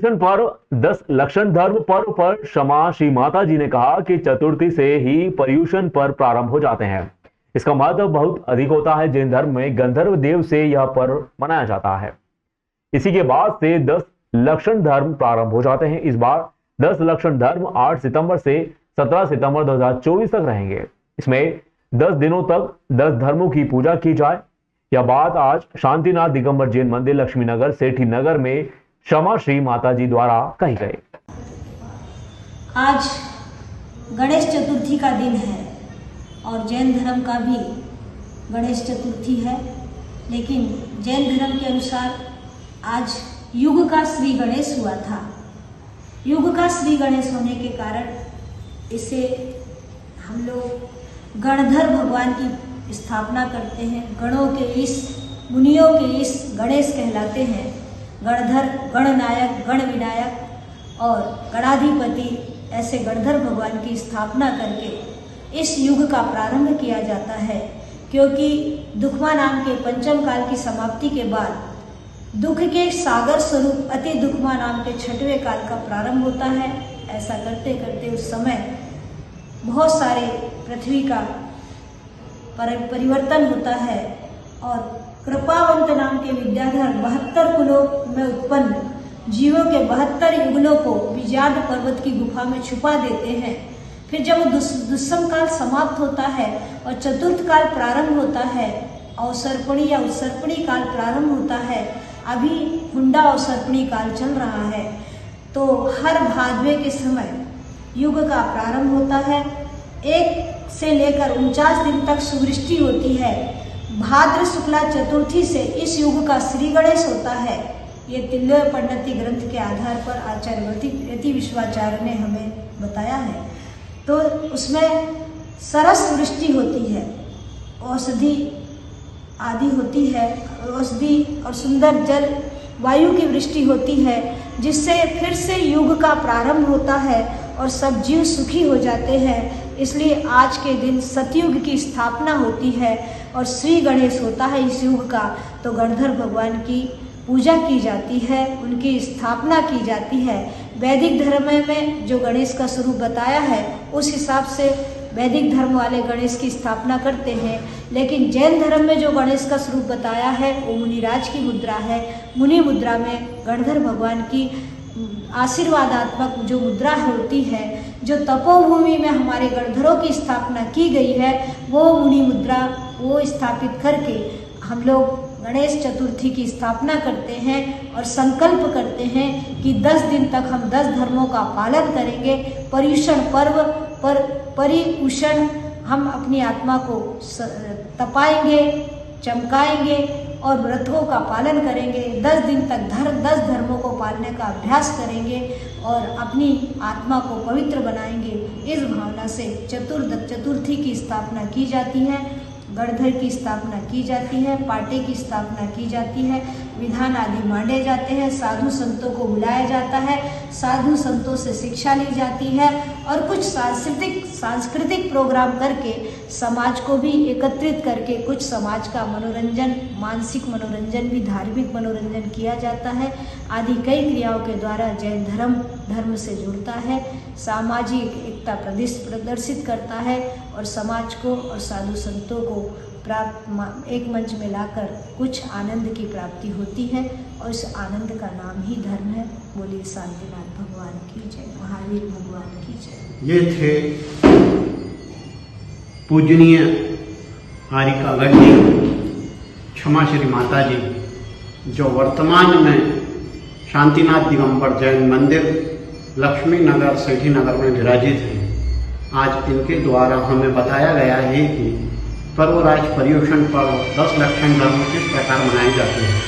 पर्युषण पर्व 10 लक्षण धर्म पर्व पर क्षमा श्री माता जी ने कहा कि चतुर्थी से ही पर्युषण पर्व प्रारंभ हो जाते हैं। इसका महत्व बहुत अधिक होता है। जैन धर्म में गंधर्व देव से यह पर्व मनाया जाता है। इसी के बाद से 10 लक्षण धर्म प्रारंभ हो जाते हैं। इस बार 10 लक्षण धर्म 8 सितंबर से 17 सितंबर 2024 तक रहेंगे। इसमें 10 दिनों तक 10 धर्मों की पूजा की जाए। यह बात आज शांतिनाथ दिगंबर जैन मंदिर लक्ष्मीनगर सेठी नगर में क्षमा श्री माता जी द्वारा कही गई। आज गणेश चतुर्थी का दिन है और जैन धर्म का भी गणेश चतुर्थी है, लेकिन जैन धर्म के अनुसार आज युग का श्री गणेश हुआ था। युग का श्री गणेश होने के कारण इसे हम लोग गणधर भगवान की स्थापना करते हैं। गणों के इस मुनियों के इस गणेश कहलाते हैं। गणधर, गणनायक, गण विनायक और गणाधिपति ऐसे गणधर भगवान की स्थापना करके इस युग का प्रारंभ किया जाता है, क्योंकि दुखमा नाम के पंचम काल की समाप्ति के बाद दुख के सागर स्वरूप अति दुखमा नाम के छठवें काल का प्रारंभ होता है। ऐसा करते करते उस समय बहुत सारे पृथ्वी का परिवर्तन होता है और कृपावंत नाम के विद्याधर 72 कुलों में उत्पन्न जीवों के 72 युगलों को विजात पर्वत की गुफा में छुपा देते हैं। फिर जब दुस्सम काल समाप्त होता है और चतुर्थ काल प्रारंभ होता है, अवसर्पणी या उत्सर्पणी काल प्रारंभ होता है। अभी हुंडा अवसर्पणी काल चल रहा है, तो हर भादवे के समय युग का प्रारंभ होता है। 1 से लेकर 49 दिन तक सुवृष्टि होती है। भाद्र शुक्ला चतुर्थी से इस युग का श्री गणेश होता है। ये तिल्लोय परिणति ग्रंथ के आधार पर आचार्य यति विश्वाचार्य ने हमें बताया है। तो उसमें सरस वृष्टि होती है, औषधि आदि होती है, औषधि और सुंदर जल वायु की वृष्टि होती है, जिससे फिर से युग का प्रारंभ होता है और सब जीव सुखी हो जाते हैं। इसलिए आज के दिन सतयुग की स्थापना होती है और श्री गणेश होता है इस युग का। तो गणधर भगवान की पूजा की जाती है, उनकी स्थापना की जाती है। वैदिक धर्म में जो गणेश का स्वरूप बताया है उस हिसाब से वैदिक धर्म वाले गणेश की स्थापना करते हैं, लेकिन जैन धर्म में जो गणेश का स्वरूप बताया है वो मुनिराज की मुद्रा है। मुनि मुद्रा में गणधर भगवान की आशीर्वादात्मक जो मुद्रा होती है, जो तपोभूमि में हमारे गणधरों की स्थापना की गई है, वो मुनि मुद्रा वो स्थापित करके हम लोग गणेश चतुर्थी की स्थापना करते हैं और संकल्प करते हैं कि 10 दिन तक हम 10 धर्मों का पालन करेंगे। पर्युषण पर्व पर परिउषण हम अपनी आत्मा को तपाएंगे, चमकाएंगे और व्रतों का पालन करेंगे। 10 दिन तक 10 धर्मों को पालने का अभ्यास करेंगे और अपनी आत्मा को पवित्र बनाएंगे। इस भावना से चतुर्थी की स्थापना की जाती है, गणधर की स्थापना की जाती है, पाटे की स्थापना की जाती है, विधान आदि मांडे जाते हैं, साधु संतों को बुलाया जाता है, साधु संतों से शिक्षा ली जाती है और कुछ सांस्कृतिक प्रोग्राम करके समाज को भी एकत्रित करके कुछ समाज का मनोरंजन, मानसिक मनोरंजन भी, धार्मिक मनोरंजन किया जाता है। आदि कई क्रियाओं के द्वारा जैन धर्म से जुड़ता है, सामाजिक एकता प्रदर्शित करता है और समाज को और साधु संतों को एक मंच में लाकर कुछ आनंद की प्राप्ति होती है और इस आनंद का नाम ही धर्म है। बोलिए शांतिनाथ भगवान की जय, महावीर भगवान की जय। ये थे पूजनीय हारिका गढ़ी क्षमा श्री माता जी, जो वर्तमान में शांतिनाथ दिगंबर जैन मंदिर लक्ष्मी नगर सेठी नगर में विराजित हैं। आज इनके द्वारा हमें बताया गया है कि पर्वराज पर्युषण पर्व 10 लक्षण धर्म किस प्रकार मनाए जाते हैं।